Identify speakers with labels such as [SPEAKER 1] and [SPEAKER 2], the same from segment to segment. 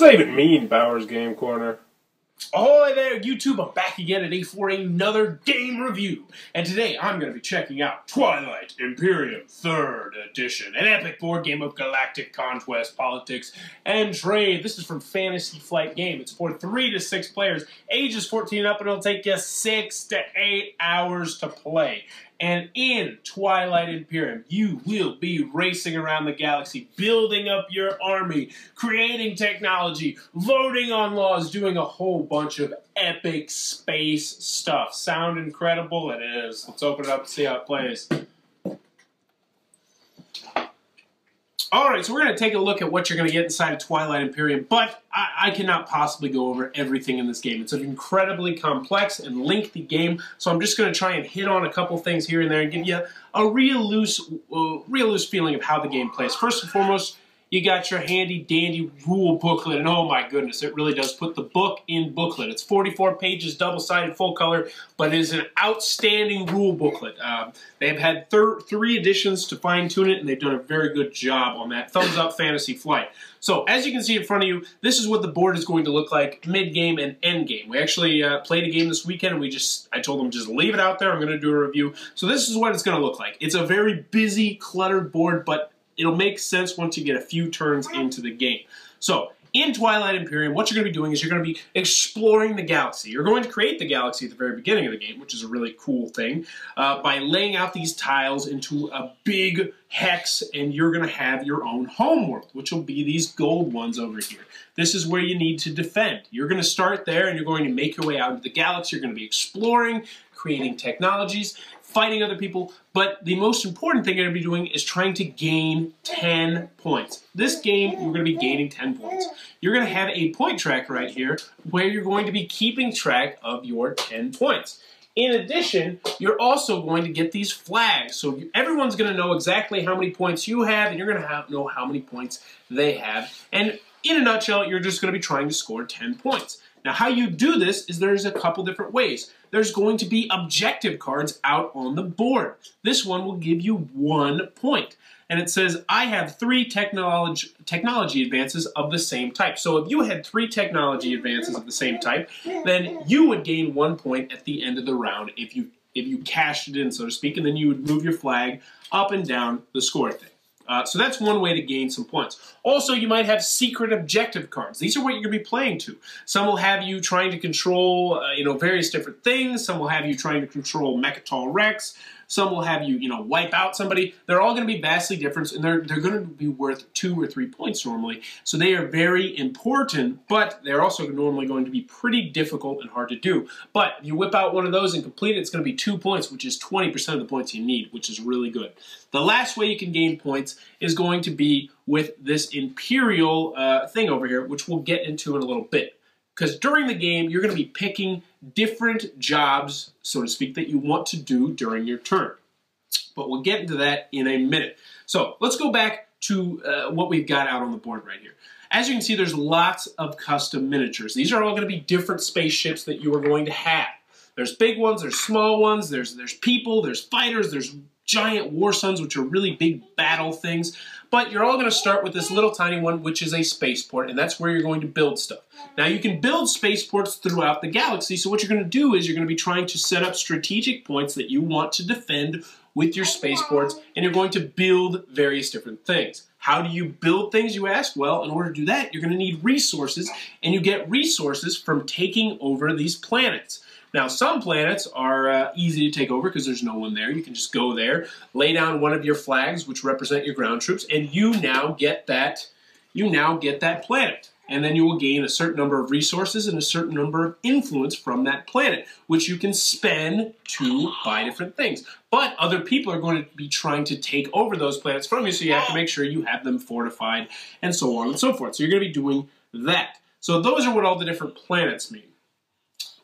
[SPEAKER 1] that even mean, Bowers Game Corner?
[SPEAKER 2] Ahoy there, YouTube! I'm back again today for another game review. And today I'm going to be checking out Twilight Imperium Third Edition, an epic board game of galactic conquest, politics, and trade. This is from Fantasy Flight Game. It's for 3 to 6 players, ages 14 up, and it'll take you 6 to 8 hours to play. And in Twilight Imperium, you will be racing around the galaxy, building up your army, creating technology, voting on laws, doing a whole bunch of epic space stuff. Sound incredible? It is. Let's open it up and see how it plays. Alright, so we're going to take a look at what you're going to get inside of Twilight Imperium, but I cannot possibly go over everything in this game. It's an incredibly complex and lengthy game, so I'm just going to try and hit on a couple things here and there and give you a real loose feeling of how the game plays. First and foremost, you got your handy-dandy rule booklet, and oh my goodness, it really does put the book in booklet. It's 44 pages, double-sided, full color, but it is an outstanding rule booklet. They've had 3 editions to fine-tune it, and they've done a very good job on that. Thumbs up, Fantasy Flight. So, as you can see in front of you, this is what the board is going to look like mid-game and end-game. We actually played a game this weekend, and I told them just leave it out there. I'm going to do a review. So this is what it's going to look like. It's a very busy, cluttered board, but it'll make sense once you get a few turns into the game. So, in Twilight Imperium, what you're going to be doing is you're going to be exploring the galaxy. You're going to create the galaxy at the very beginning of the game, which is a really cool thing, by laying out these tiles into a big hex, and you're going to have your own homeworld, which will be these gold ones over here. This is where you need to defend. You're going to start there, and you're going to make your way out into the galaxy. You're going to be exploring, creating technologies, fighting other people, but the most important thing you're going to be doing is trying to gain 10 points. This game, you're going to be gaining 10 points. You're going to have a point tracker right here where you're going to be keeping track of your 10 points. In addition, you're also going to get these flags, so everyone's going to know exactly how many points you have, and you're going to know how many points they have. And in a nutshell, you're just going to be trying to score 10 points. Now, how you do this is there's a couple different ways. There's going to be objective cards out on the board. This one will give you 1 point. And it says, I have 3 technology advances of the same type. So if you had 3 technology advances of the same type, then you would gain 1 point at the end of the round if you cashed it in, so to speak, and then you would move your flag up and down the score thing. So that's one way to gain some points. Also, you might have secret objective cards. These are what you're going to be playing to. Some will have you trying to control, various different things. Some will have you trying to control Mechatol Rex. Some will have you, wipe out somebody. They're all going to be vastly different, and they're going to be worth 2 or 3 points normally. So they are very important, but they're also normally going to be pretty difficult and hard to do. But if you whip out one of those and complete it, it's going to be 2 points, which is 20% of the points you need, which is really good. The last way you can gain points is going to be with this imperial thing over here, which we'll get into in a little bit. Because during the game, you're going to be picking different jobs, so to speak, that you want to do during your turn. But we'll get into that in a minute. So let's go back to what we've got out on the board right here. As you can see, there's lots of custom miniatures. These are all going to be different spaceships that you are going to have. There's big ones, there's small ones, there's people, there's fighters, there's giant war suns, which are really big battle things. But you're all going to start with this little tiny one, which is a spaceport, and that's where you're going to build stuff. Now, you can build spaceports throughout the galaxy, so what you're going to do is you're going to be trying to set up strategic points that you want to defend with your spaceports, and you're going to build various different things. How do you build things, you ask? Well, in order to do that, you're going to need resources, and you get resources from taking over these planets. Now, some planets are easy to take over because there's no one there. You can just go there, lay down one of your flags, which represent your ground troops, and you now get that planet. And then you will gain a certain number of resources and a certain number of influence from that planet, which you can spend to buy different things. But other people are going to be trying to take over those planets from you, so you have to make sure you have them fortified, and so on and so forth. So you're going to be doing that. So those are what all the different planets mean.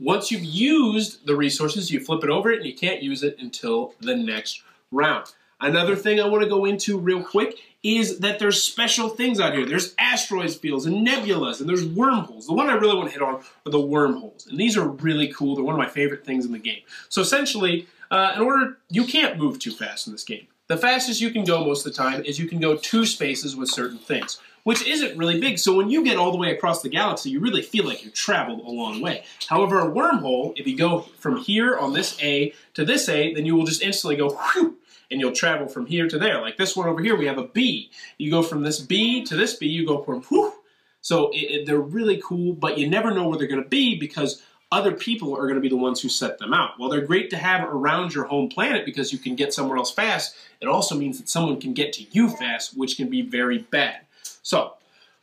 [SPEAKER 2] Once you've used the resources, you flip it over and you can't use it until the next round. Another thing I want to go into real quick is that there's special things out here. There's asteroid fields and nebulas, and there's wormholes. The one I really want to hit on are the wormholes, and these are really cool. They're one of my favorite things in the game. So essentially, You can't move too fast in this game. The fastest you can go most of the time is you can go 2 spaces with certain things, which isn't really big. So when you get all the way across the galaxy, you really feel like you've traveled a long way. However, a wormhole, if you go from here on this A to this A, then you will just instantly go whew, and you'll travel from here to there. Like this one over here, we have a B. You go from this B to this B, you go from whew. So they're really cool, but you never know where they're going to be because other people are going to be the ones who set them out. Well, they're great to have around your home planet because you can get somewhere else fast. It also means that someone can get to you fast, which can be very bad. So,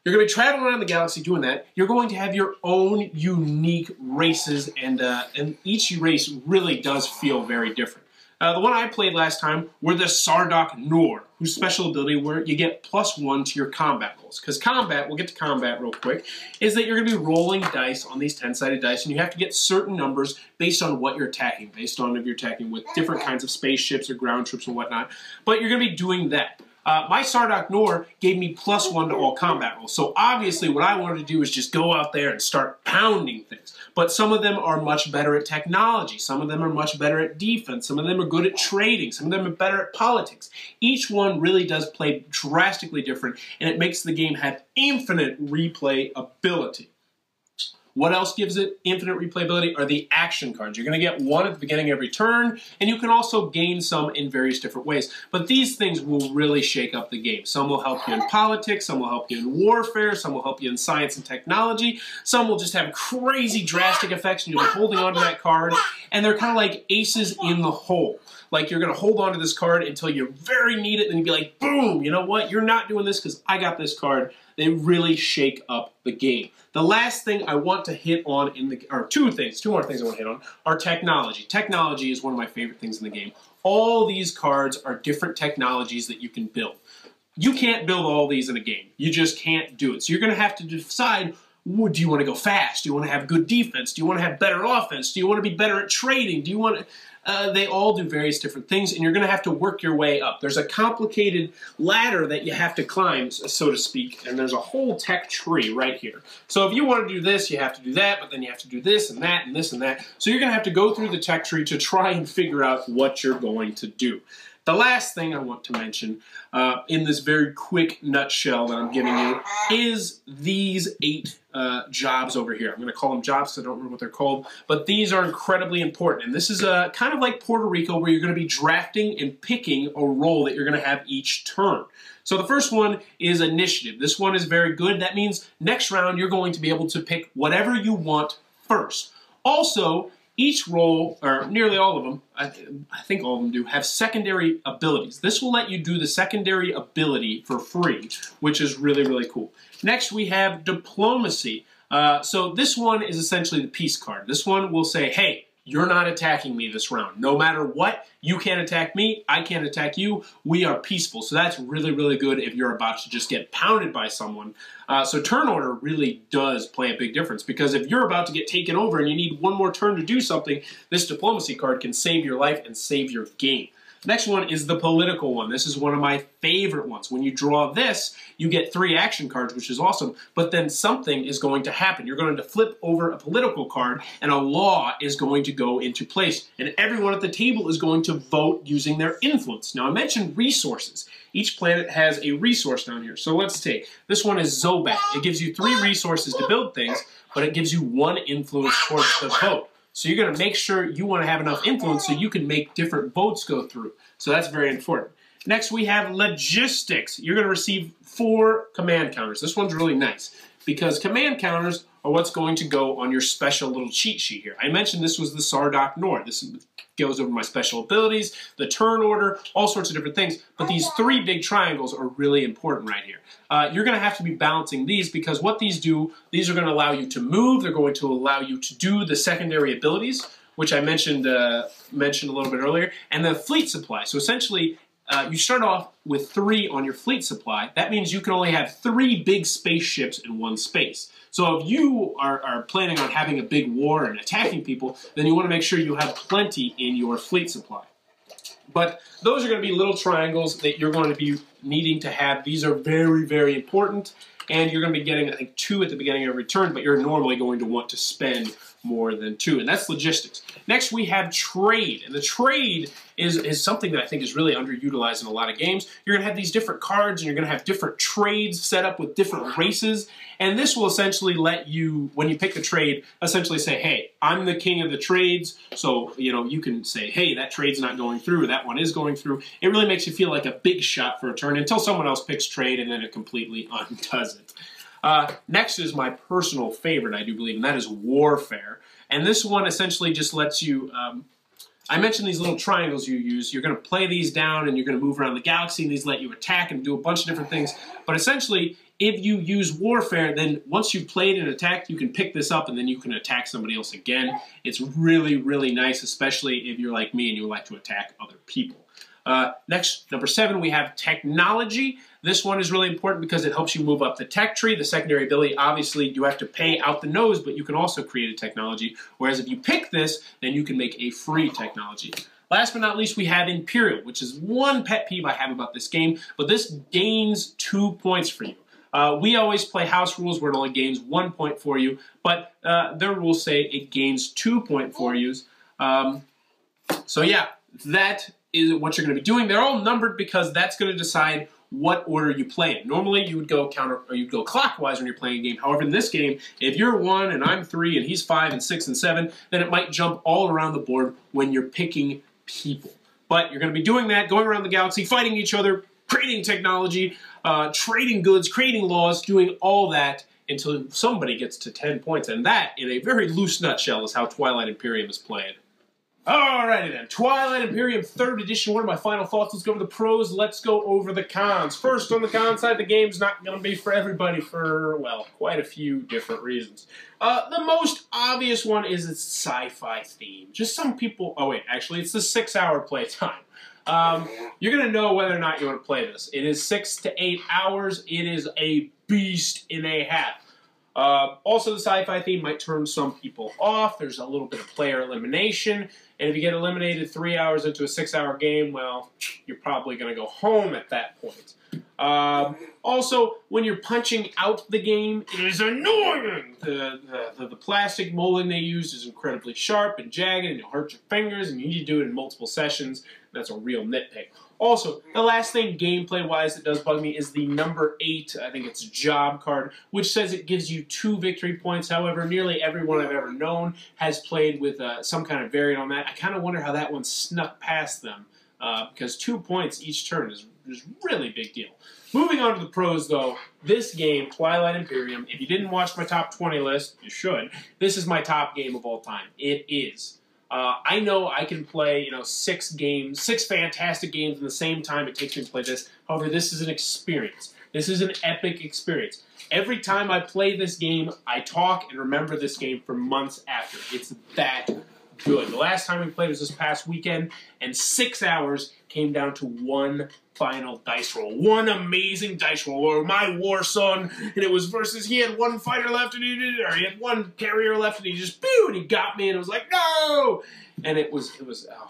[SPEAKER 2] you're going to be traveling around the galaxy doing that. You're going to have your own unique races, and each race really does feel very different. The one I played last time were the Sardok Nor, whose special ability where you get +1 to your combat rolls. Because combat, we'll get to combat real quick, is that you're going to be rolling dice on these 10-sided dice, and you have to get certain numbers based on what you're attacking, based on if you're attacking with different kinds of spaceships or ground troops and whatnot. But you're going to be doing that. My Sardok Nor gave me +1 to all combat rolls. So obviously what I wanted to do is just go out there and start pounding things. But some of them are much better at technology. Some of them are much better at defense. Some of them are good at trading. Some of them are better at politics. Each one really does play drastically different, and it makes the game have infinite replayability. What else gives it infinite replayability are the action cards. You're going to get 1 at the beginning of every turn, and you can also gain some in various different ways. But these things will really shake up the game. Some will help you in politics, some will help you in warfare, some will help you in science and technology, some will just have crazy drastic effects, and you'll be holding onto that card, and they're kind of like aces in the hole. Like you're going to hold on to this card until you very need it, then you'll be like, boom, you know what? You're not doing this because I got this card. They really shake up the game. The last thing I want to hit on two more things I want to hit on, are technology. Technology is one of my favorite things in the game. All these cards are different technologies that you can build. You can't build all these in a game. You just can't do it. So you're going to have to decide, do you want to go fast? Do you want to have good defense? Do you want to have better offense? Do you want to be better at trading? Do you want to... they all do various different things, and you're going to have to work your way up. There's a complicated ladder that you have to climb, so to speak, and there's a whole tech tree right here. So if you want to do this, you have to do that, but then you have to do this and that and this and that. So you're going to have to go through the tech tree to try and figure out what you're going to do. The last thing I want to mention in this very quick nutshell that I'm giving you is these 8 jobs over here. I'm going to call them jobs because I don't remember what they're called, but these are incredibly important. And this is kind of like Puerto Rico, where you're going to be drafting and picking a role that you're going to have each turn. So the first one is initiative. This one is very good. That means next round you're going to be able to pick whatever you want first. Also, each role, or nearly all of them, I think all of them do, have secondary abilities. This will let you do the secondary ability for free, which is really, really cool. Next, we have diplomacy. So this one is essentially the peace card. This one will say, hey, you're not attacking me this round. No matter what, you can't attack me, I can't attack you, we are peaceful. So that's really, really good if you're about to just get pounded by someone. So turn order really does play a big difference, because if you're about to get taken over and you need one more turn to do something, this diplomacy card can save your life and save your game. Next one is the political one. This is one of my favorite ones. When you draw this, you get 3 action cards, which is awesome, but then something is going to happen. You're going to flip over a political card, and a law is going to go into place, and everyone at the table is going to vote using their influence. Now, I mentioned resources. Each planet has a resource down here. So let's take, this one is Zobat. It gives you 3 resources to build things, but it gives you 1 influence towards the vote. So you're going to make sure you want to have enough influence so you can make different votes go through. So that's very important. Next, we have logistics. You're going to receive 4 command counters. This one's really nice because command counters are what's going to go on your special little cheat sheet here. I mentioned this was the Sardok Nor. This goes over my special abilities, the turn order, all sorts of different things. But these 3 big triangles are really important right here. You're going to have to be balancing these, because what these do, these are going to allow you to move. They're going to allow you to do the secondary abilities, which I mentioned a little bit earlier, and the fleet supply. So essentially, you start off with 3 on your fleet supply. That means you can only have 3 big spaceships in one space. So if you are planning on having a big war and attacking people, then you want to make sure you have plenty in your fleet supply. But those are going to be little triangles that you're going to be needing to have. These are very, very important. And you're going to be getting, I think, 2 at the beginning of every turn, but you're normally going to want to spend more than 2, and that's logistics. Next, we have trade, and the trade is something that I think is really underutilized in a lot of games. You're going to have these different cards, and you're going to have different trades set up with different races, and this will essentially let you, when you pick the trade, essentially say, hey, I'm the king of the trades, so you can say, hey, that trade's not going through, that one is going through. It really makes you feel like a big shot for a turn until someone else picks trade, and then it completely undoes it. Next is my personal favorite, I do believe, and that is warfare. And this one essentially just lets you, I mentioned these little triangles you use. You're going to play these down and you're going to move around the galaxy, and these let you attack and do a bunch of different things. But essentially, if you use warfare, then once you've played and attacked, you can pick this up and then you can attack somebody else again. It's really, really nice, especially if you're like me and you like to attack other people. Next, number 7, we have technology. This one is really important because it helps you move up the tech tree. The secondary ability, obviously, you have to pay out the nose, but you can also create a technology. Whereas if you pick this, then you can make a free technology. Last but not least, we have Imperial, which is one pet peeve I have about this game, but this gains 2 points for you. We always play house rules where it only gains 1 point for you, but their rules say it gains 2 points for you. So yeah, that is what you're going to be doing. They're all numbered because that's going to decide what order you play in. Normally, you would go you'd go clockwise when you're playing a game. However, in this game, if you're 1 and I'm 3 and he's 5 and 6 and 7, then it might jump all around the board when you're picking people. But you're going to be doing that, going around the galaxy, fighting each other, creating technology, trading goods, creating laws, doing all that until somebody gets to 10 points. And that, in a very loose nutshell, is how Twilight Imperium is played. Alrighty then, Twilight Imperium 3rd Edition, one of my final thoughts. Let's go over the pros, let's go over the cons. First, on the con side, the game's not going to be for everybody for, well, quite a few different reasons. The most obvious one is its sci-fi theme. Just some people, oh wait, actually, it's the 6-hour playtime. You're going to know whether or not you want to play this. It is 6 to 8 hours. It is a beast and a half. Also, the sci-fi theme might turn some people off. There's a little bit of player elimination. And if you get eliminated 3 hours into a 6-hour game, well, you're probably going to go home at that point. Also, when you're punching out the game, it is annoying. The plastic molding they use is incredibly sharp and jagged, and it'll hurt your fingers, and you need to do it in multiple sessions. That's a real nitpick. Also, the last thing gameplay-wise that does bug me is the number 8, I think it's job card, which says it gives you 2 victory points. However, nearly everyone I've ever known has played with some kind of variant on that. I kind of wonder how that one snuck past them, because 2 points each turn is a really big deal. Moving on to the pros, though, this game, Twilight Imperium, if you didn't watch my top 20 list, you should. This is my top game of all time. It is. I know I can play, 6 fantastic games in the same time it takes me to play this. However, this is an experience. This is an epic experience. Every time I play this game, I talk and remember this game for months after. It's that good. The last time we played was this past weekend, and 6 hours came down to one final dice roll. One amazing dice roll, or my war son, and it was versus, he had 1 fighter left, and he had 1 carrier left, and he just, pew, and he got me, and it was like, no! And it was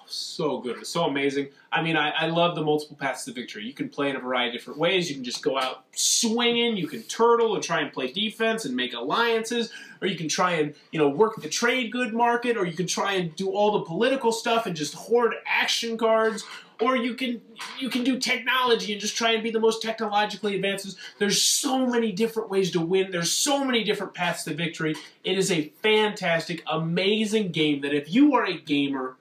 [SPEAKER 2] so good. It was so amazing. I mean, I love the multiple paths to victory. You can play in a variety of different ways. You can just go out swinging. You can turtle and try and play defense and make alliances. Or you can try and, work the trade good market. Or you can try and do all the political stuff and just hoard action cards. Or you can do technology and just try and be the most technologically advanced. There's so many different ways to win. There's so many different paths to victory. It is a fantastic, amazing game that if you are a gamer,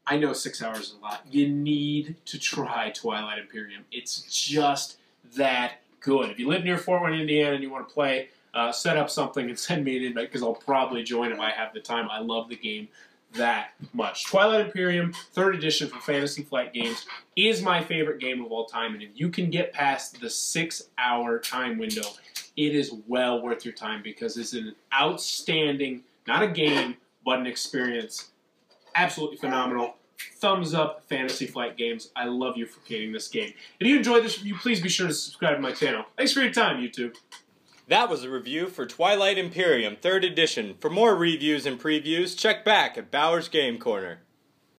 [SPEAKER 2] I know 6 hours is a lot. You need to try Twilight Imperium. It's just that good. If you live near Fort Wayne, Indiana, and you want to play, set up something and send me an invite because I'll probably join if I have the time. I love the game that much. Twilight Imperium 3rd Edition for Fantasy Flight Games is my favorite game of all time, and if you can get past the 6-hour time window, it is well worth your time because it's an outstanding, not a game, but an experience. Absolutely phenomenal. Thumbs up, Fantasy Flight Games. I love you for creating this game. If you enjoyed this review, please be sure to subscribe to my channel. Thanks for your time, YouTube.
[SPEAKER 3] That was a review for Twilight Imperium 3rd Edition. For more reviews and previews, check back at Bauer's Game Corner.